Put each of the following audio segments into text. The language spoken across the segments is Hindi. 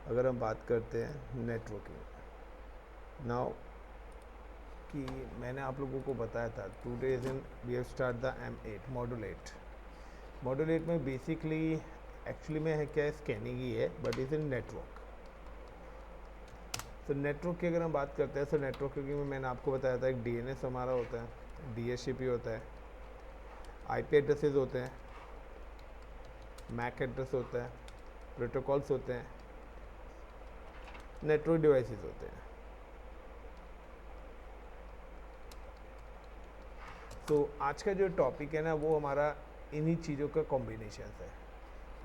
अगर हम बात करते हैं नेटवर्किंग नाउ, कि मैंने आप लोगों को बताया था today is in we have start the M8 module 8 में बेसिकली एक्चुअली में है क्या है, स्कैनिंग ही है बट इज इन नेटवर्क। तो नेटवर्क की अगर हम बात करते हैं तो नेटवर्किंग में मैंने आपको बताया था एक DNS हमारा होता है, DHCP होता है, IP एड्रेसेस होते हैं, मैक एड्रेस होता है, प्रोटोकॉल्स होते हैं, नेटवर्क डिवाइसेस होते हैं। तो आज का जो टॉपिक है ना वो हमारा इन्हीं चीज़ों का कॉम्बिनेशन है।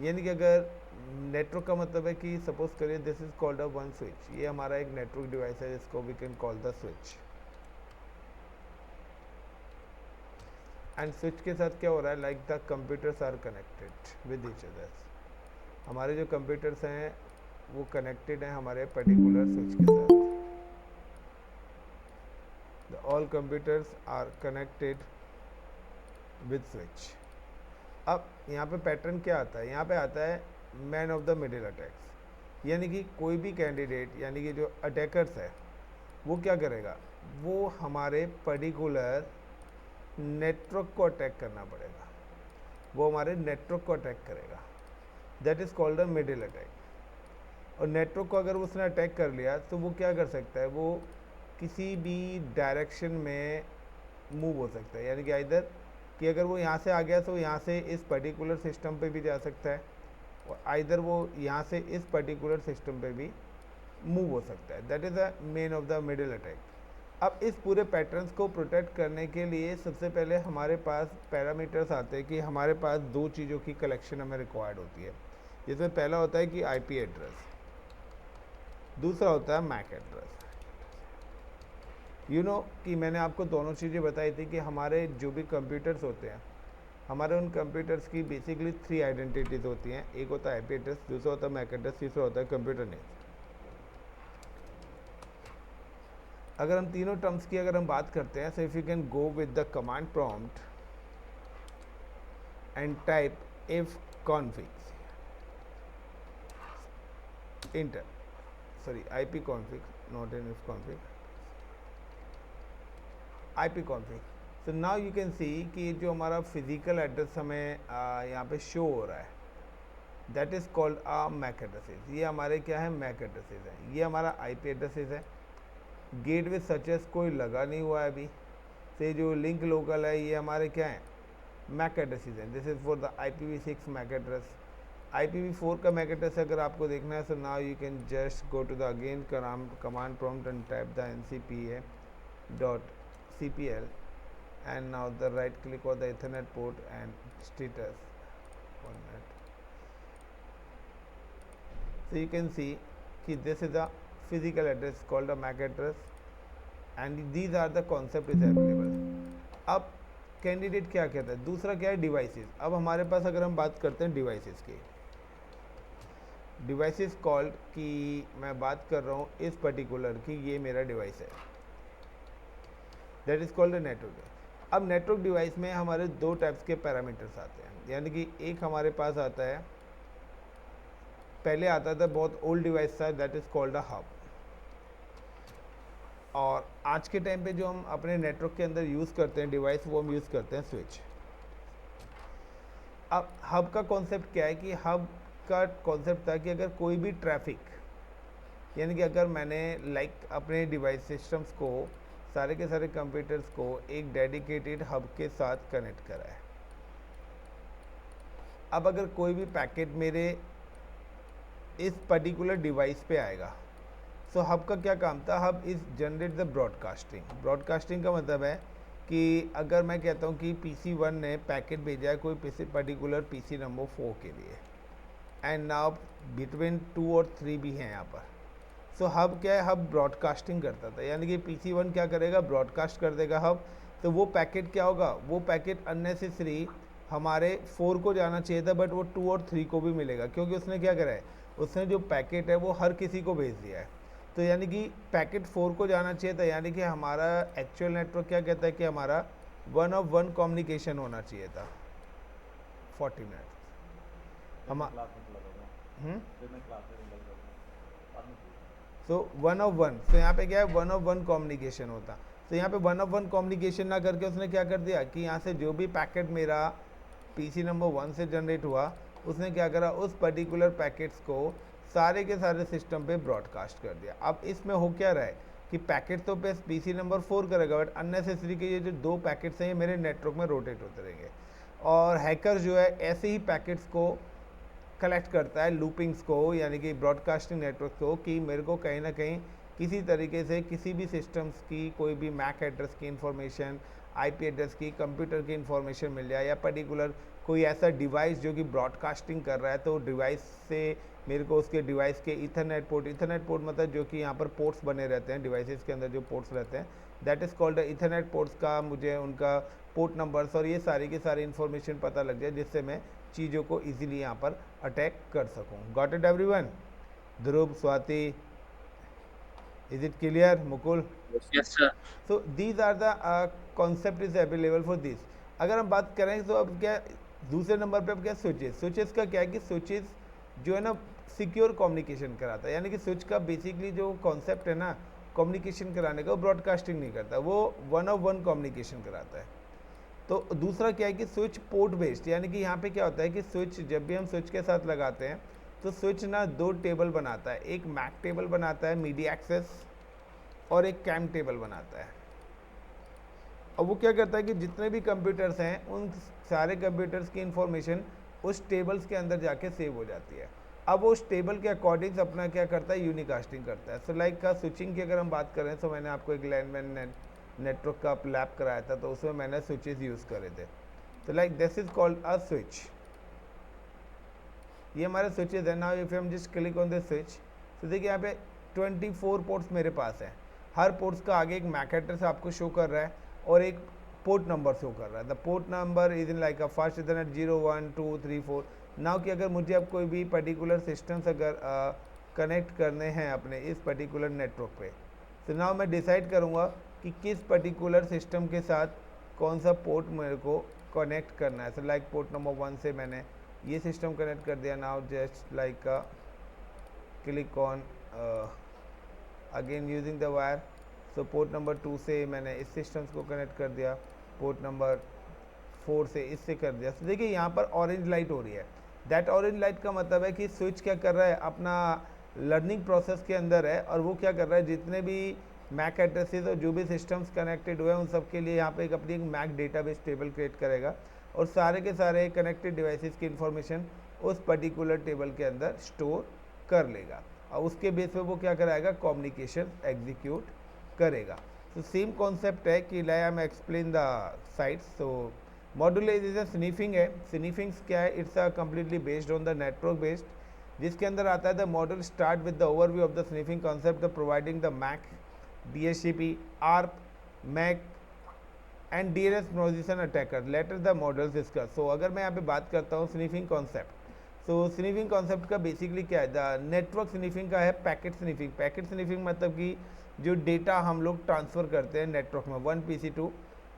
यानी कि अगर नेटवर्क का मतलब है कि सपोज करिए this is called a one switch, ये हमारा एक नेटवर्क डिवाइस है जिसको we can call the switch. And switch के साथ क्या हो रहा है, like the computers are connected with each others. हमारे जो कंप्यूटर्स हैं वो कनेक्टेड हैं हमारे पर्टिकुलर स्विच के साथ। The all computers are connected with switch. अब यहाँ पे पैटर्न क्या आता है, यहाँ पे आता है man of the middle attacks. यानी कि कोई भी कैंडिडेट यानी कि जो अटैकर्स है वो क्या करेगा, वो हमारे पर्टिकुलर नेटवर्क को अटैक करना पड़ेगा, वो हमारे नेटवर्क को अटैक करेगा। That is called a middle attack. और नेटवर्क को अगर उसने अटैक कर लिया तो वो क्या कर सकता है, वो किसी भी डायरेक्शन में मूव हो सकता है। यानी कि इधर कि अगर वो यहाँ से आ गया तो यहाँ से इस पर्टिकुलर सिस्टम पे भी जा सकता है, और इधर वो यहाँ से इस पर्टिकुलर सिस्टम पे भी मूव हो सकता है। That is the main of the middle attack. अब इस पूरे पैटर्न्स को प्रोटेक्ट करने के लिए सबसे पहले हमारे पास पैरामीटर्स आते हैं कि हमारे पास दो चीज़ों की कलेक्शन हमें रिक्वायर्ड होती है। जिसमें पहला होता है कि IP एड्रेस, दूसरा होता है मैक एड्रेस। कि मैंने आपको दोनों चीज़ें बताई थी कि हमारे जो भी कंप्यूटर्स होते हैं, हमारे उन कंप्यूटर्स की बेसिकली 3 आइडेंटिटीज़ होती हैं। एक होता है IP एड्रेस, दूसरा होता है मैक एड्रेस, तीसरा होता है कंप्यूटर नेम। अगर हम तीनों टर्म्स की अगर हम बात करते हैं, so if you can go with the command prompt and type if config enter, sorry, IP config, not an if config, IP config। so now you can see कि जो हमारा फिजिकल एड्रेस हमें यहाँ पे शो हो रहा है, that is called MAC addresses. ये हमारे क्या है, मैक एड्रेसेस हैं। ये हमारा IP एड्रेसेस है। गेटवे सचेस कोई लगा नहीं हुआ है अभी, से जो लिंक लोकल है ये हमारे क्या है, मैक एड्रेसेस हैं। This is for the IPv6 MAC address. IPv4 का मैक एड्रेस अगर आपको देखना है, so now you can just go to the again command prompt and type the ncpa.cpl and now the right click on the Ethernet port and status. 1 minute. So you can see कि this is a physical address called a MAC address and these are the concept is available. अब कैंडिडेट क्या कहता है, दूसरा क्या है, डिवाइसेस। अब हमारे पास अगर हम बात करते हैं डिवाइसेस की, डिवाइसेस कॉल्ड कि मैं बात कर रहा हूँ इस पर्टिकुलर की, ये मेरा डिवाइस है, that is called a network. अब नेटवर्क डिवाइस में हमारे दो टाइप्स के पैरामीटर्स आते हैं। यानी कि एक हमारे पास आता है, पहले आता था बहुत ओल्ड डिवाइस था, that is called a hub. और आज के टाइम पे जो हम अपने नेटवर्क के अंदर यूज़ करते हैं डिवाइस, वो हम यूज़ करते हैं स्विच। अब हब का कॉन्सेप्ट क्या है, कि हब का कॉन्सेप्ट था कि अगर कोई भी ट्रैफिक, यानी कि अगर मैंने अपने डिवाइस सिस्टम्स को, सारे के सारे कंप्यूटर्स को एक डेडिकेटेड हब के साथ कनेक्ट करा है। अब अगर कोई भी पैकेट मेरे इस पर्टिकुलर डिवाइस पे आएगा, सो हब का क्या काम था, hub is generate the broadcasting. Broadcasting का मतलब है कि अगर मैं कहता हूँ कि PC1 ने पैकेट भेजा है कोई पर्टिकुलर PC नंबर 4 के लिए, एंड नाउ बिटवीन 2 और 3 भी हैं यहाँ पर। सो हब क्या है, हब ब्रॉडकास्टिंग करता था। यानी कि PC1 क्या करेगा, ब्रॉडकास्ट कर देगा हब। तो वो पैकेट क्या होगा, वो पैकेट अननेसेसरी हमारे 4 को जाना चाहिए था, बट वो 2 और 3 को भी मिलेगा, क्योंकि उसने क्या करा है, उसने जो पैकेट है वो हर किसी को भेज दिया है। तो यानी कि पैकेट 4 को जाना चाहिए था। यानी कि हमारा एक्चुअल नेटवर्क क्या कहता है कि हमारा 1 ऑफ 1 कम्युनिकेशन होना चाहिए था। 40 मिनट हम सो वन ऑफ वन, तो यहाँ पे क्या है, वन ऑफ वन कम्युनिकेशन होता। तो यहाँ पे वन ऑफ वन कम्युनिकेशन ना करके उसने क्या कर दिया कि यहाँ से जो भी पैकेट मेरा पीसी नंबर 1 से जनरेट हुआ, उसने क्या करा, उस पर्टिकुलर पैकेट्स को सारे के सारे सिस्टम पे ब्रॉडकास्ट कर दिया। अब इसमें हो क्या रहा है कि पैकेट तो पे पीसी नंबर 4 करेगा, बट अननेसेसरी के ये जो 2 पैकेट्स हैं ये मेरे नेटवर्क में रोटेट होते रहेंगे, और हैकर जो है ऐसे ही पैकेट्स को कलेक्ट करता है, लूपिंग्स को, यानी कि ब्रॉडकास्टिंग नेटवर्क को, कि मेरे को कहीं ना कहीं किसी तरीके से किसी भी सिस्टम्स की कोई भी मैक एड्रेस की इंफॉर्मेशन, आईपी एड्रेस की, कंप्यूटर की इंफॉर्मेशन मिल जाए, या पर्टिकुलर कोई ऐसा डिवाइस जो कि ब्रॉडकास्टिंग कर रहा है, तो डिवाइस से मेरे को उसके डिवाइस के इथरनेट पोर्ट मतलब जो कि यहाँ पर पोर्ट्स बने रहते हैं डिवाइसेस के अंदर, जो पोर्ट्स रहते हैं, that is called Ethernet ports का, मुझे उनका पोर्ट नंबर्स और ये सारी की सारी इन्फॉर्मेशन पता लग जाए, जिससे मैं चीज़ों को इजीली यहाँ पर अटैक कर सकूँ। Got it everyone? Dhruv, Swati, is it clear? Mukul? Yes sir. So these are the concept is available for this. अगर हम बात करें तो अब क्या दूसरे नंबर पे अब क्या स्विचेस का क्या है कि स्विचेस जो है ना सिक्योर कम्युनिकेशन कराता है, यानी कि स्विच का बेसिकली जो कॉन्सेप्ट है ना कम्युनिकेशन कराने का, वो ब्रॉडकास्टिंग नहीं करता, वो वन ऑफ वन कम्युनिकेशन कराता है। तो दूसरा क्या है कि स्विच पोर्ट बेस्ड, यानी कि यहाँ पे क्या होता है कि स्विच जब भी हम स्विच के साथ लगाते हैं तो स्विच ना 2 टेबल बनाता है, एक मैक टेबल बनाता है मीडिया एक्सेस, और एक कैम टेबल बनाता है। अब वो क्या करता है कि जितने भी कंप्यूटर्स हैं उन सारे कंप्यूटर्स की इंफॉर्मेशन उस टेबल्स के अंदर जाके सेव हो जाती है। अब वो उस टेबल के अकॉर्डिंग अपना क्या करता है, यूनिकास्टिंग करता है। सो लाइक का स्विचिंग की अगर हम बात करें तो मैंने आपको एक लैंडमैन नेटवर्क का लैब कराया था, तो उसमें मैंने स्विचेस यूज़ करे थे। तो like this is called a switch. ये हमारे स्विचेज है। नाउ इफ हम just click on this switch, तो देखिए यहाँ पे 24 पोर्ट्स मेरे पास है। हर पोर्ट्स का आगे एक मैक एड्रेस आपको शो कर रहा है और एक पोर्ट नंबर शो कर रहा है। The port number is in like a first Ethernet 0 1 2 3 4। Now कि अगर मुझे अब कोई भी पर्टिकुलर सिस्टम्स अगर कनेक्ट करने हैं अपने इस पर्टिकुलर नेटवर्क पे, तो नाउ मैं डिसाइड करूँगा कि किस पर्टिकुलर सिस्टम के साथ कौन सा पोर्ट मेरे को कनेक्ट करना है। सो लाइक पोर्ट नंबर 1 से मैंने ये सिस्टम कनेक्ट कर दिया। Now just like click on again using the wire. So port number 2 से मैंने इस सिस्टम्स को कनेक्ट कर दिया, पोर्ट नंबर 4 से इससे कर दिया। तो देखिए यहाँ पर ऑरेंज लाइट हो रही है। दैट ऑरेंज लाइट का मतलब है कि स्विच क्या कर रहा है, अपना लर्निंग प्रोसेस के अंदर है, और वो क्या कर रहा है, जितने भी मैक एड्रेसेस और जो भी सिस्टम्स कनेक्टेड हुए हैं उन सब के लिए यहाँ पे एक अपनी एक मैक डेटाबेस टेबल क्रिएट करेगा, और सारे के सारे कनेक्टेड डिवाइसेस की इन्फॉर्मेशन उस पर्टिकुलर टेबल के अंदर स्टोर कर लेगा, और उसके बेस पे वो क्या कराएगा, कम्युनिकेशन एग्जीक्यूट करेगा। तो सेम कॉन्सेप्ट है कि like I am explain the sites. So modularization sniffing है। स्नीफिंग्स क्या है, it's a completely based on the network based, जिसके अंदर आता है the model start with the overview of the sniffing concept the providing the MAC, DHCP, ARP, MAC and DNS position attacker. Later the models discuss. So अगर मैं यहाँ पे बात करता हूँ स्नीफिंग कॉन्सेप्ट, तो स्नीफिंग कॉन्सेप्ट का बेसिकली क्या है, द नेटवर्क स्नीफिंग का है पैकेट स्नीफिंग। पैकेट स्नीफिंग मतलब कि जो डेटा हम लोग ट्रांसफ़र करते हैं नेटवर्क में one PC to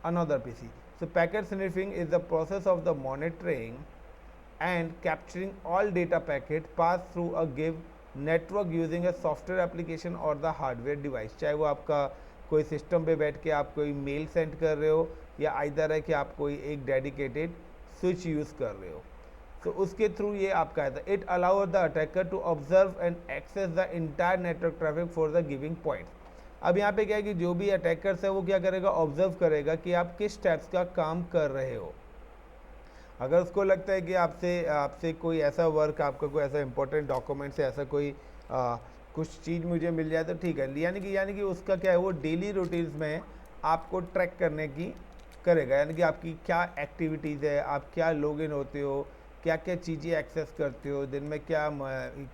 another PC। So packet sniffing is the process of the monitoring and capturing all data packet passed through a give network using a software application or the hardware device। चाहे वो आपका कोई सिस्टम पे बैठ के आप कोई मेल सेंड कर रहे हो, या आइदर है कि आप कोई एक डेडिकेटेड स्विच यूज़ कर रहे हो, तो उसके थ्रू ये आपका है। It allow the attacker to observe and access the entire network traffic for the giving point. अब यहाँ पे क्या है कि जो भी अटैकर्स है वो क्या करेगा, ऑब्जर्व करेगा कि आप किस टाइप्स का काम कर रहे हो। अगर उसको लगता है कि आपसे आपसे कोई ऐसा वर्क, आपका कोई ऐसा इंपॉर्टेंट डॉक्यूमेंट से ऐसा कोई कुछ चीज़ मुझे मिल जाए तो ठीक है, यानी कि उसका क्या है, वो डेली रूटीन्स में आपको ट्रैक करने की करेगा, यानी कि आपकी क्या एक्टिविटीज़ है, आप क्या लॉगिन होते हो, क्या क्या चीज़ें एक्सेस करते हो दिन में, क्या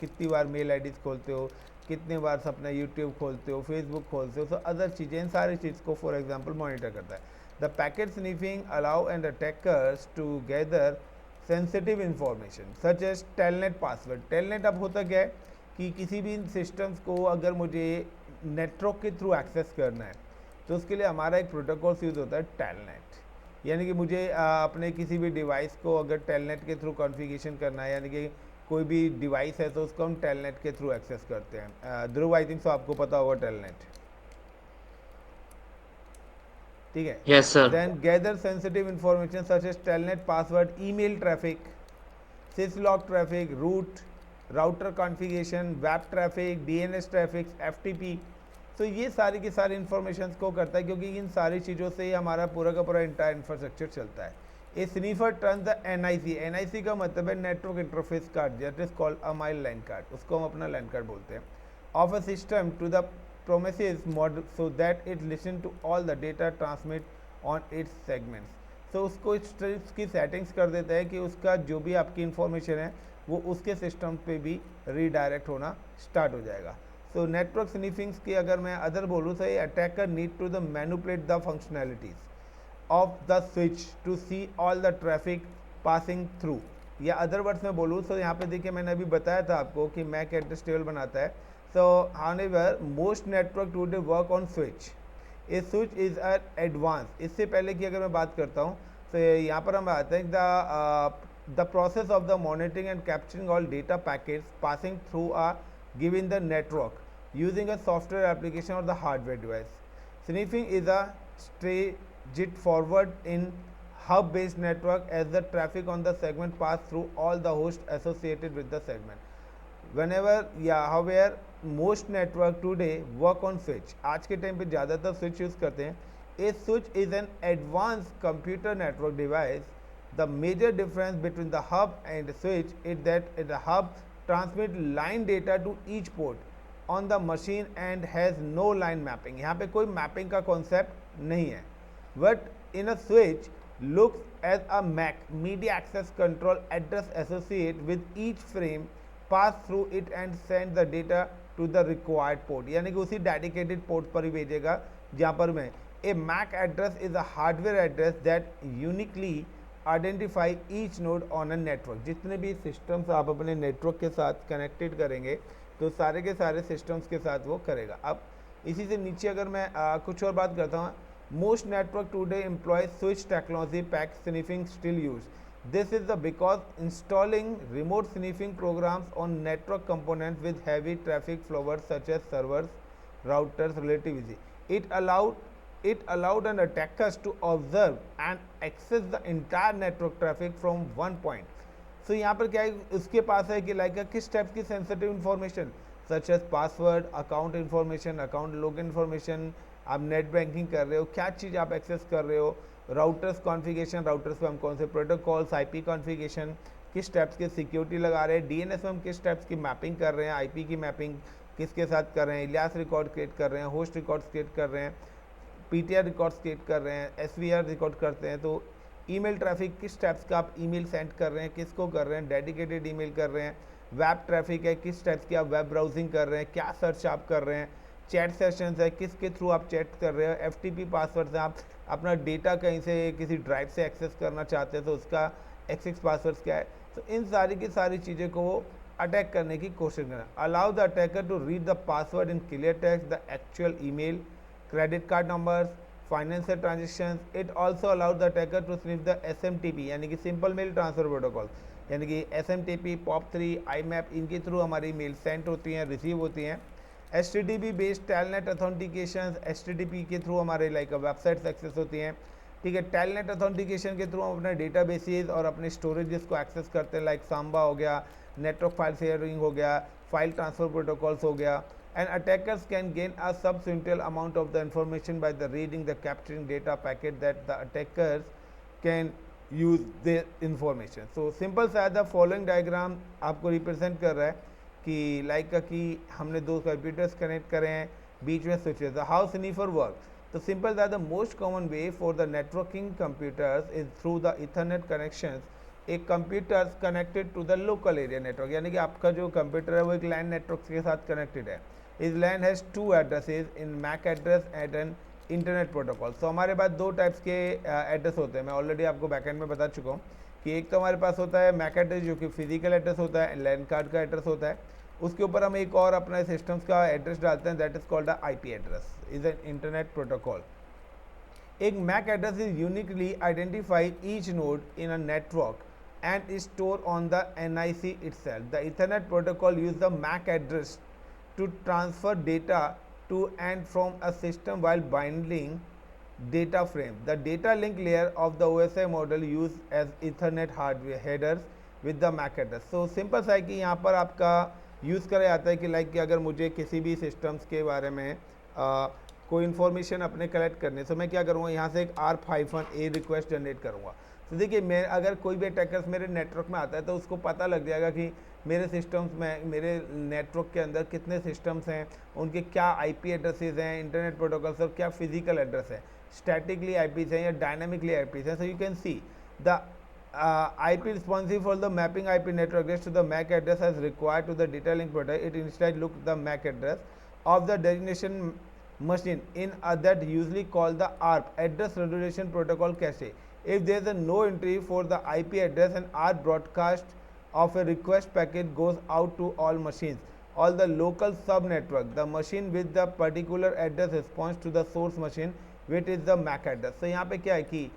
कितनी बार मेल आईडीज़ खोलते हो, कितने बार अपना यूट्यूब खोलते हो, फेसबुक खोलते हो, तो अदर चीज़ें, इन सारी चीज़ को फॉर एग्जांपल मॉनिटर करता है। The packet sniffing allow and attackers to gather sensitive information such as telnet password. Telnet अब होता क्या है कि किसी भी सिस्टम्स को अगर मुझे नेटवर्क के थ्रू एक्सेस करना है, तो उसके लिए हमारा एक प्रोटोकॉल्स यूज़ होता है टेलनेट। यानी कि मुझे अपने किसी भी डिवाइस को अगर टेलनेट के थ्रू कॉन्फ़िगरेशन करना है, यानी कि कोई भी डिवाइस है तो उसको हम टेलनेट के थ्रू एक्सेस करते हैं। ध्रुव आई थिंक सो आपको पता होगा टेलनेट, ठीक है। Yes, sir. Then gather sensitive information such as telnet password, email traffic, syslog traffic, route, router configuration, web traffic, DNS traffic, FTP. तो ये सारी की सारी इंफॉर्मेशन को करता है, क्योंकि इन सारी चीज़ों से ही हमारा पूरा का पूरा इंटायर इंफ्रास्ट्रक्चर चलता है। A sniffer turn the NIC, NIC का मतलब है network interface card, that is called a mile line card, उसको हम अपना लाइन कार्ड बोलते हैं, of a system to the promises model so that it listen to all the data transmit on its segments. तो उसको इस तरह की सेटिंग्स कर देता है कि उसका जो भी आपकी इंफॉर्मेशन है वो उसके सिस्टम पे भी रीडायरेक्ट होना स्टार्ट हो जाएगा। सो नेटवर्क स्नीफिंग्स की अगर मैं अदर बोलूँ तो ये attacker need to the manipulate the functionalities of the switch to see all the traffic passing through, या अदर वर्ड्स में बोलूँ तो यहाँ पे देखिए मैंने अभी बताया था आपको कि मैक एड्रेस टेबल बनाता है। सो however most network today work on switch, A switch is advance. इससे पहले की अगर मैं बात करता हूँ तो यहाँ पर हम आते हैं the process of the monitoring and capturing all data packets passing through a given the network using a software application और the hardware device. Sniffing is a strategic forward in hub-based network as the traffic on the segment pass through all the hosts associated with the segment. However, most network today work on switch. आज के टाइम पे ज़्यादातर switch यूज़ करते हैं। A switch is an advanced computer network device. The major difference between the hub and the switch is that the hub transmit line data to each port on the machine and has no line mapping. यहाँ पे कोई मैपिंग का कॉन्सेप्ट नहीं है। But in a switch looks as a MAC, media access control address associated with each frame pass through it and send the data to the required port, यानी कि उसी डेडिकेटेड पोर्ट पर ही भेजेगा जहाँ पर मैं। ए MAC address is a hardware address that uniquely identify each node on a network. जितने भी सिस्टम्स आप अपने नेटवर्क के साथ कनेक्टेड करेंगे तो सारे के सारे सिस्टम्स के साथ वो करेगा। अब इसी से नीचे अगर मैं कुछ और बात करता हूँ, most network today employ switch technology pack sniffing still use. This is the because installing remote sniffing programs on network components with heavy traffic flows such as servers, routers, relatively. It allowed an attackers to observe and access the entire network traffic from one point. So यहाँ पर क्या है, उसके पास है कि लाइक किस टाइप की sensitive information such as password, account information, account log information, आप नेट बैंकिंग कर रहे हो, क्या चीज़ आप एक्सेस कर रहे हो, राउटर्स कॉन्फ़िगरेशन, राउटर्स पे हम कौन से प्रोटोकॉल्स, आईपी कॉन्फ़िगरेशन, किस टाइप्स की सिक्योरिटी लगा रहे हैं, डीएनएस में हम किस टाइप्स की मैपिंग कर रहे हैं, आईपी की मैपिंग किसके साथ कर रहे हैं, इलियास रिकॉर्ड क्रिएट कर रहे हैं, होस्ट रिकॉर्ड्स क्रिएट कर रहे हैं, पीटीआर रिकॉर्ड्स क्रिएट कर रहे हैं, एसवीआर रिकॉर्ड करते हैं। तो ईमेल ट्रैफिक किस टाइप्स का आप ईमेल सेंड कर रहे हैं, किसको कर रहे हैं, डेडिकेटेड ईमेल कर रहे हैं, वेब ट्रैफिक है किस टाइप्स की आप वेब ब्राउजिंग कर रहे हैं, क्या सर्च आप कर रहे हैं, चैट सेशंस है किसके थ्रू आप चैट कर रहे हो, एफटीपी पासवर्ड से आप अपना डेटा कहीं से किसी ड्राइव से एक्सेस करना चाहते हैं तो उसका एक्सेस पासवर्ड क्या है। तो इन सारी की सारी चीज़ें को वो अटैक करने की कोशिश करना। Allow the attacker to read the password in clear text, the actual email, credit card numbers, financial transaction. It also allow the attacker to sniff the SMTP यानी कि सिंपल मेल ट्रांसफर प्रोटोकॉल, यानी कि SMTP, POP3, IMAP, इनके थ्रू हमारी मेल सेंड होती हैं, रिसीव होती हैं। HTTP based telnet authentication, HTTP के थ्रू हमारे लाइक वेबसाइट्स एक्सेस होती हैं, ठीक है। टेलनेट अथेंटिकेशन के थ्रू हम अपने डेटाबेसेस और अपने स्टोरेजेस को एक्सेस करते हैं, लाइक सांबा हो गया, नेटवर्क फाइल शेयरिंग हो गया, फाइल ट्रांसफर प्रोटोकॉल्स हो गया। And attackers can gain a substantial amount of the information by the reading the capturing data packet that the attackers can use the information. So simple सा द फॉलोइंग डायग्राम आपको रिप्रेजेंट कर रहा है कि लाइक कि हमने दो कंप्यूटर्स कनेक्ट करे हैं, बीच में switches. The how sniffer work, तो simple that the most common way for the networking computers is through the Ethernet connections. एक computer connected to the local area network, यानी कि आपका जो कंप्यूटर है वो एक लैन नेटवर्क के साथ कनेक्टेड है। इस LAN has two addresses in MAC address and an internet protocol. तो हमारे पास दो टाइप्स के एड्रेस होते हैं, मैं ऑलरेडी आपको बैकएंड में बता चुका हूँ कि एक तो हमारे पास होता है मैक एड्रेस जो कि फिजिकल एड्रेस होता है, लैन कार्ड का एड्रेस होता है, उसके ऊपर हम एक और अपना सिस्टम्स का एड्रेस डालते हैं, that is called the IP address, is an internet protocol. एक MAC address is uniquely identify each node in a network and is stored on the NIC itself. The Ethernet protocol uses the MAC address to transfer data to and from a system while binding data frame. The data link layer of the OSI model used as Ethernet hardware headers with the MAC address. So simple सा है कि यहाँ पर आपका यूज़ करा जाता है कि लाइक कि अगर मुझे किसी भी सिस्टम्स के बारे में कोई इन्फॉर्मेशन अपने कलेक्ट करने, तो मैं क्या करूँगा, यहाँ से एक ARP-A रिक्वेस्ट जनरेट करूँगा। तो देखिए, मैं अगर कोई भी अटैकर्स मेरे नेटवर्क में आता है तो उसको पता लग जाएगा कि मेरे सिस्टम्स में, मेरे नेटवर्क के अंदर कितने सिस्टम्स हैं, उनके क्या आईपी एड्रेसेस हैं, इंटरनेट प्रोटोकॉल्स और क्या फिजिकल एड्रेस है, स्टैटिकली आईपीज हैं या डायनामिकली आईपीज हैं. So you can see the IP responsive for the mapping IP network address to the MAC address as required to the data link protocol. It instead looks the MAC address of the destination machine in that usually called the ARP address resolution protocol cache. If there is a no entry for the IP address, an ARP broadcast of a request packet goes out to all machines, all the local sub network. The machine with the particular address responds to the source machine which is the MAC address. So यहाँ पे क्या है कि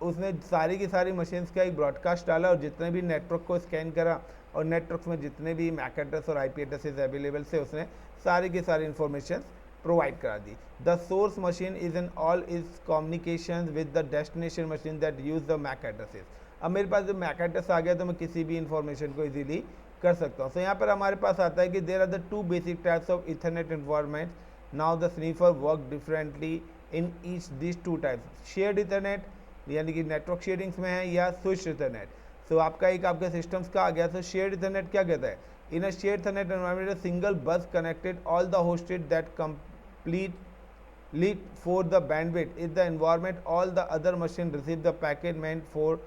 उसने सारी की सारी मशीन्स का एक ब्रॉडकास्ट डाला और जितने भी नेटवर्क को स्कैन करा और नेटवर्क में जितने भी मैक एड्रेस और आईपी एड्रेसेस अवेलेबल से उसने सारी की सारी इन्फॉर्मेशन प्रोवाइड करा दी. The source machine is in all is communication with the destination machine that use the MAC addresses. अब मेरे पास जब मैक एड्रेस आ गया तो मैं किसी भी इन्फॉर्मेशन को इजीली कर सकता हूँ. तो यहाँ पर हमारे पास आता है कि there are the two basic types of ethernet environment. Now the sniffer work differently in each this two types. Shared ethernet यानी कि नेटवर्क शेयरिंग्स में है या स्विच इथरनेट. सो आपका एक आपके सिस्टम्स का आ गया. तो शेयर्ड इथरनेट क्या कहता है? In a shared Ethernet environment a single bus connected all the hosted that completely for the bandwidth is the environment. All the other machine receive the packet meant for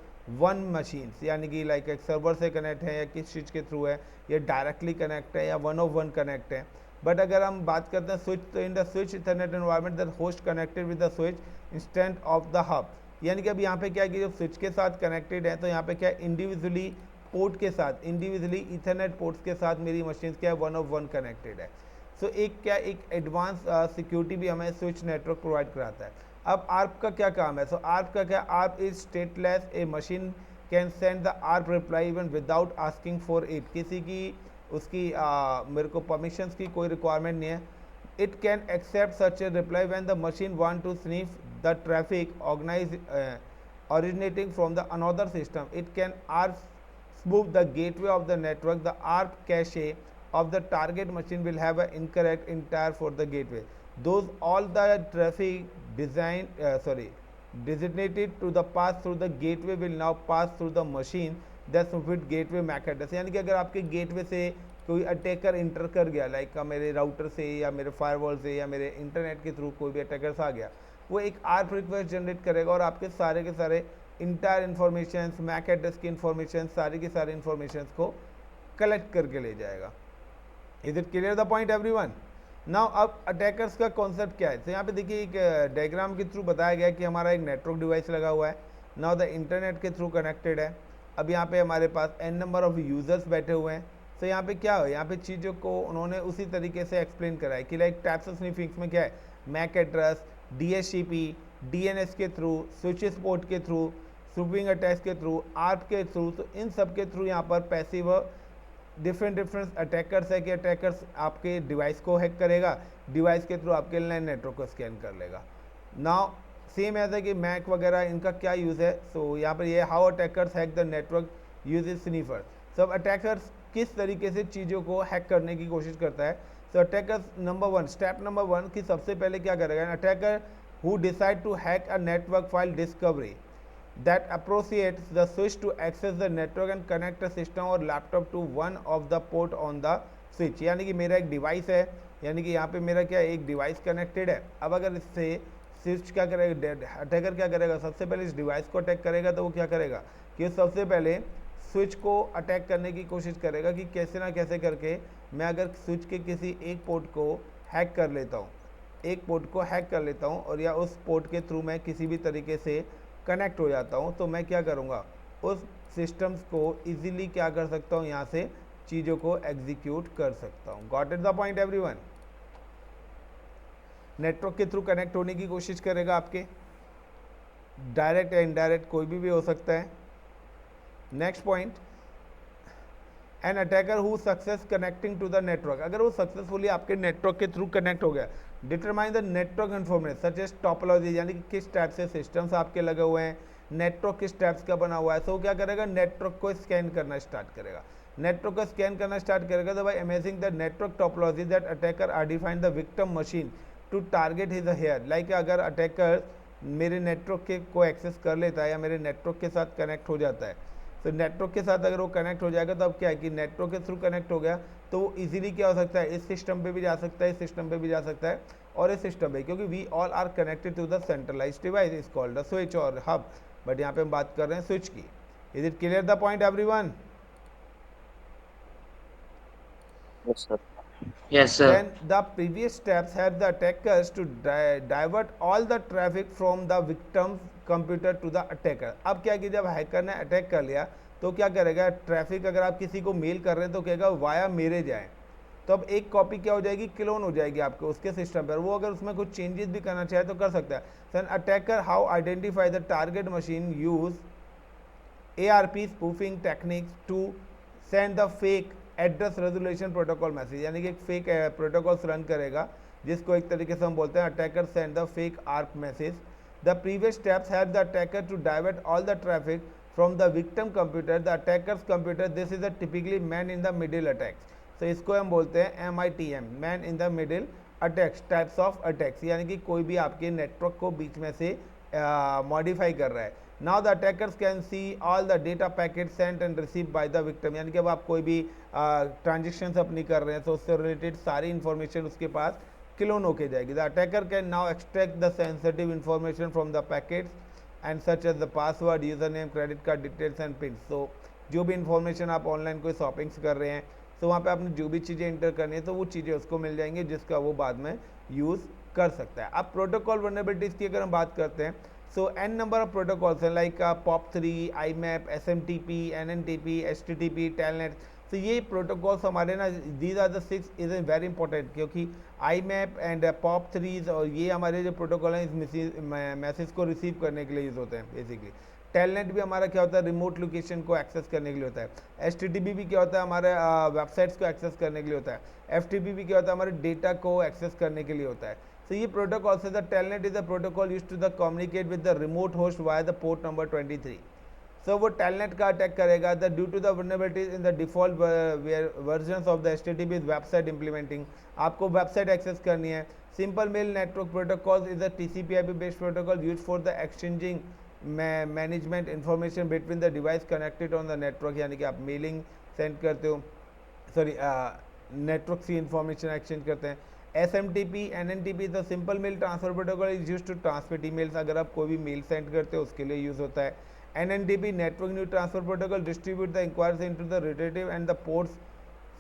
one machine. यानी कि लाइक एक सर्वर से कनेक्ट है या किस स्विच के थ्रू है, या डायरेक्टली कनेक्ट है या वन ऑफ वन कनेक्ट है. बट अगर हम बात करते हैं स्विच, तो in the switch Ethernet environment the host connected with the switch instant of the hub. यानी कि अब यहाँ पे क्या है कि जब स्विच के साथ कनेक्टेड है तो यहाँ पे क्या है, इंडिविजुअली पोर्ट के साथ, इंडिविजुअली इथरनेट पोर्ट्स के साथ मेरी मशीन क्या है, वन ऑफ वन कनेक्टेड है. सो एक क्या, एक एडवांस सिक्योरिटी भी हमें स्विच नेटवर्क प्रोवाइड कराता है. अब आर्प का क्या काम है? सो आर्प का क्या, ARP is stateless. A machine can send the ARP reply even without asking for it. किसी की उसकी मेरे को परमिशंस की कोई रिक्वायरमेंट नहीं है. It can accept such a reply when the machine want to sniff the traffic originating from the another system. It can ARP spoof the gateway of the network. The ARP cache of the target machine will have an incorrect entire for the gateway. Those all the traffic designated to the pass through the gateway will now pass through the machine that spoofed gateway MAC address. यानी कि अगर आपके गेटवे से कोई अटैकर इंटर कर गया, लाइक मेरे राउटर से या मेरे फायरवॉल से या मेरे इंटरनेट के थ्रू कोई भी अटैकर्स आ गया, वो एक आर्प रिक्वेस्ट जनरेट करेगा और आपके सारे के सारे इंटायर इन्फॉर्मेशन, मैक एड्रेस की इन्फॉर्मेशन, सारी की सारी इन्फॉर्मेशन को कलेक्ट करके ले जाएगा. Is it clear the point everyone? Now अब अटैकर्स का कॉन्सेप्ट क्या है? तो यहाँ पे देखिए एक डायग्राम के थ्रू बताया गया कि हमारा एक नेटवर्क डिवाइस लगा हुआ है. नाउ द इंटरनेट के थ्रू कनेक्टेड है. अब यहाँ पे हमारे पास n नंबर ऑफ यूजर्स बैठे हुए हैं. तो यहाँ पे क्या है, यहाँ पे चीज़ों को उन्होंने उसी तरीके से एक्सप्लेन करा है कि लाइक टाइप्स ऑफ स्निफिंग्स में क्या है, मैक एड्रेस, DHCP, DNS के थ्रू, स्विचेस पोर्ट के थ्रू, स्पूफिंग अटैक्स के थ्रू, आर्प के थ्रू. तो इन सब के थ्रू यहाँ पर पैसिव डिफरेंट अटैकर्स है कि अटैकर्स आपके डिवाइस को हैक करेगा, डिवाइस के थ्रू आपके नेटवर्क को स्कैन कर लेगा. नाउ सेम ऐसा है कि मैक वगैरह इनका क्या यूज़ है. सो यहाँ पर ये how attackers hack the network use is sniffer. सब अटैकर्स किस तरीके से चीज़ों को हैक करने की कोशिश करता है. So attackers number one, step number one कि सबसे पहले क्या करेगा, attacker who decide to hack a network file discovery that appreciates the switch to access the network and connect a system और laptop to one of the port on the switch. यानी कि मेरा एक डिवाइस है, यानी कि यहाँ पे मेरा क्या एक डिवाइस कनेक्टेड है. अब अगर इससे स्विच क्या करेगा, अटैकर क्या करेगा, सबसे पहले इस डिवाइस को अटैक करेगा. तो वो क्या करेगा कि सबसे पहले स्विच को अटैक करने की कोशिश करेगा कि कैसे ना कैसे करके मैं अगर स्विच के किसी एक पोर्ट को हैक कर लेता हूँ, एक पोर्ट को हैक कर लेता हूँ और या उस पोर्ट के थ्रू मैं किसी भी तरीके से कनेक्ट हो जाता हूँ, तो मैं क्या करूँगा, उस सिस्टम्स को इजीली क्या कर सकता हूँ, यहाँ से चीज़ों को एग्जीक्यूट कर सकता हूँ. Got it the point everyone? Network के थ्रू कनेक्ट होने की कोशिश करेगा, आपके डायरेक्ट या इनडायरेक्ट कोई भी हो सकता है. Next point, an attacker who success connecting to the network, अगर वो सक्सेसफुली आपके नेटवर्क के थ्रू कनेक्ट हो गया, determine the network information such as topology, यानी कि किस टाइप से सिस्टम्स आपके लगे हुए हैं, नेटवर्क किस टाइप्स का बना हुआ है। तो क्या करेगा, नेटवर्क को स्कैन करना स्टार्ट करेगा। नेटवर्क को स्कैन करना स्टार्ट करेगा तो भाई amazing the network topology that attacker are define the victim machine to target his hair, like अगर अटैकर मेरे नेटवर्क के को एक्सेस कर लेता है या मेरे नेटवर्क के साथ कनेक्ट हो जाता है, तो नेटवर्क के साथ अगर वो कनेक्ट हो जाएगा तो अब क्या है कि नेटवर्क के थ्रू कनेक्ट हो गया तो वो इजीली क्या हो सकता है, इस सिस्टम पे भी जा सकता है, इस सिस्टम पे भी जा सकता है और इस सिस्टम पे, क्योंकि we all are connected to the centralized device is called the switch और हब, बट यहाँ पे हम बात कर रहे हैं स्विच की। Is it clear the point everyone? Yes, sir. Yes, sir. Then the previous steps help the attackers to divert all the traffic from the victim's computer to the attacker। अब क्या कि जब हैकर ने अटैक कर लिया तो क्या करेगा, ट्रैफिक अगर आप किसी को मेल कर रहे हैं तो कहेगा वाया मेरे जाए, तो अब एक कॉपी क्या हो जाएगी, क्लोन हो जाएगी आपके उसके सिस्टम पर, वो अगर उसमें कुछ चेंजेस भी करना चाहे तो कर सकता है। Then attacker how identify the target machine use ARP spoofing techniques to send the fake address resolution protocol message, यानी कि एक फेक प्रोटोकॉल्स रन करेगा जिसको एक तरीके से हम बोलते हैं attacker send the fake ARP message. The previous steps help the attacker to divert all the traffic from the victim computer the attacker's computer, this is a typically man in the middle attacks. तो इसको हम बोलते हैं MITM, man in the middle attacks, types of attacks, यानी कि कोई भी आपके नेटवर्क को बीच में से मॉडिफाई कर रहा है। Now the attackers can see all the data packet sent and receive by the victim, यानी कि अब आप कोई भी ट्रांजेक्शन्स अपनी कर रहे हैं तो उससे रिलेटेड सारी इन्फॉर्मेशन उसके पास क्लोन होके जाएगी। The attacker can now extract the sensitive information from the packets and such as the password, user name, credit card details and PIN. So जो भी इन्फॉर्मेशन आप ऑनलाइन कोई शॉपिंग्स कर रहे हैं तो वहाँ पे आपने जो भी चीज़ें इंटर करनी है तो वो चीज़ें उसको मिल जाएंगी जिसका वो बाद में यूज़ कर सकता है। अब प्रोटोकॉल वल्नरेबिलिटीज़ की अगर हम बात करते हैं, so n number of protocols हैं like POP3, IMAP, SMTP, NNTP, HTTP, telnet. तो ये प्रोटोकॉल्स हमारे ना, these are the 6 is very important, क्योंकि IMAP एंड POP3 और ये हमारे जो प्रोटोकॉल हैं इस मैसेज को रिसीव करने के लिए यूज़ होते हैं बेसिकली। टेलनेट भी हमारा क्या होता है, रिमोट लोकेशन को एक्सेस करने के लिए होता है। HTTP भी क्या होता है, हमारे वेबसाइट्स को एक्सेस करने के लिए होता है। FTP भी क्या होता है, हमारे डेटा को एक्सेस करने के लिए होता है। तो ये प्रोटोकॉल से the telnet is the protocol use to the communicate with the remote host via the port number 23। So वो टेलनेट का अटैक करेगा the due to the vulnerabilities in the default versions of the HTTP website implementing, आपको वेबसाइट एक्सेस करनी है। Simple mail network protocol is the TCP/IP based protocol use for the exchanging management information between the device connected on the network, यानी कि आप मेलिंग सेंड करते हो, सॉरी नेटवर्क से इंफॉर्मेशन एक्सचेंज करते हैं। SMTP, NNTP the simple mail transfer protocol is use to transmit emails, अगर आप कोई भी मेल सेंड करते हो उसके लिए यूज़ होता है। NNTP network new transfer protocol distribute the inquiries into the relative and the ports,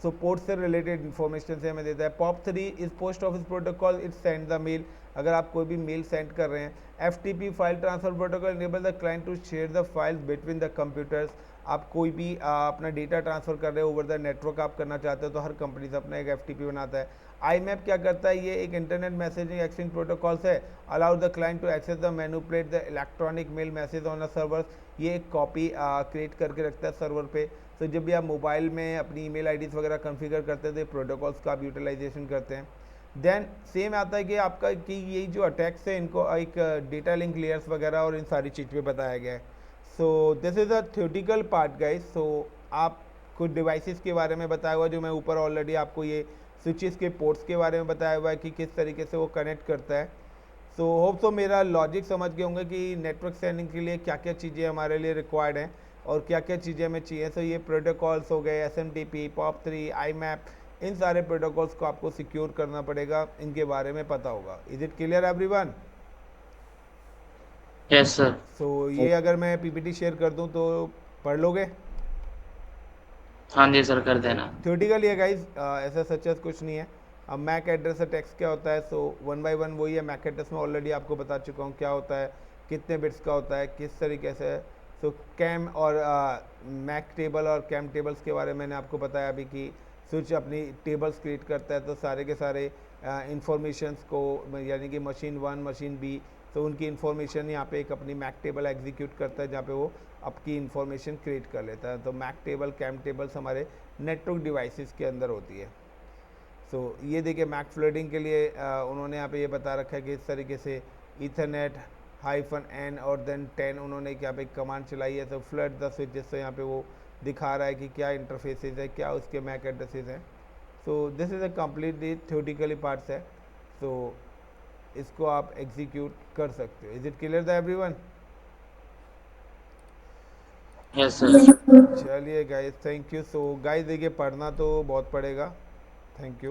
so port से रिलेटेड इन्फॉर्मेशन से हमें देता है। POP3 is post office protocol, it send the mail, अगर आप कोई भी मेल सेंड कर रहे हैं। FTP file transfer protocol enable the client to share the files between the computers, आप कोई भी अपना डेटा ट्रांसफर कर रहे हो ओवर द नेटवर्क आप करना चाहते हो तो हर कंपनी से अपना एक FTP बनाता है। IMAP क्या करता है, ये एक इंटरनेट मैसेजिंग एक्सचेंज प्रोटोकॉल्स है, allow the client to access the manipulate the electronic mail message on the server, ये एक कॉपी क्रिएट करके रखता है सर्वर पे। तो जब भी आप मोबाइल में अपनी ईमेल आईडीज़ वगैरह कॉन्फ़िगर करते हैं तो ये प्रोटोकॉल्स का आप यूटिलाइजेशन करते हैं। देन सेम आता है कि आपका कि यही जो अटैक्स है इनको एक डेटा लिंक लेयर्स वगैरह और इन सारी चीज़ पे बताया गया है। So this is a theoretical part guys. So आप कुछ डिवाइसेस के बारे में बताया हुआ जो मैं ऊपर ऑलरेडी आपको ये स्विचेस के पोर्ट्स के बारे में बताया हुआ है कि किस तरीके से वो कनेक्ट करता है। सो होप सो मेरा लॉजिक समझ गए होंगे कि नेटवर्क सेंडिंग के लिए क्या क्या चीज़ें हमारे लिए रिक्वायर्ड हैं और क्या क्या चीज़ें हमें चाहिए। सो ये प्रोटोकॉल्स हो गए, SMTP, POP3, IMAP, इन सारे प्रोटोकॉल्स को आपको सिक्योर करना पड़ेगा, इनके बारे में पता होगा। Is it clear everyone? Yes, sir. सो ये अगर मैं PPT शेयर कर दूं तो पढ़ लोगे? हाँ जी सर, कर देना। थ्योरेटिकल है गाइज, ऐसा सच कुछ नहीं है। अब मैक एड्रेस अटैक्स क्या होता है, सो वन बाय वन वही है। मैक एड्रेस में ऑलरेडी आपको बता चुका हूँ क्या होता है, कितने बिट्स का होता है, किस तरीके से। सो कैम और मैक टेबल और कैम टेबल्स के बारे में मैंने आपको बताया अभी कि स्विच अपनी टेबल्स क्रिएट करता है तो सारे के सारे इंफॉर्मेशंस को, यानी कि मशीन 1, मशीन B तो उनकी इन्फॉर्मेशन यहाँ पे एक अपनी मैक टेबल एग्जीक्यूट करता है जहाँ पे वो आपकी इन्फॉर्मेशन क्रिएट कर लेता है। तो मैक टेबल कैम टेबल्स हमारे नेटवर्क डिवाइसेस के अंदर होती है। सो ये देखिए मैक फ्लडिंग के लिए उन्होंने यहाँ पे ये बता रखा है कि इस तरीके से ईथरनेट -n और देन 10 उन्होंने यहाँ पे कमांड चलाई है। तो फ्लड द स्विचेस, तो यहाँ पे वो दिखा रहा है कि क्या इंटरफेसेस है, क्या उसके मैक एड्रेसेस हैं। So this is a completely theoretically parts है। सो इसको आप एग्जीक्यूट कर सकते हो। Is it clear the everyone? Yes sir. चलिए guys, thank you. So guys देखिए पढ़ना तो बहुत पड़ेगा। Thank you.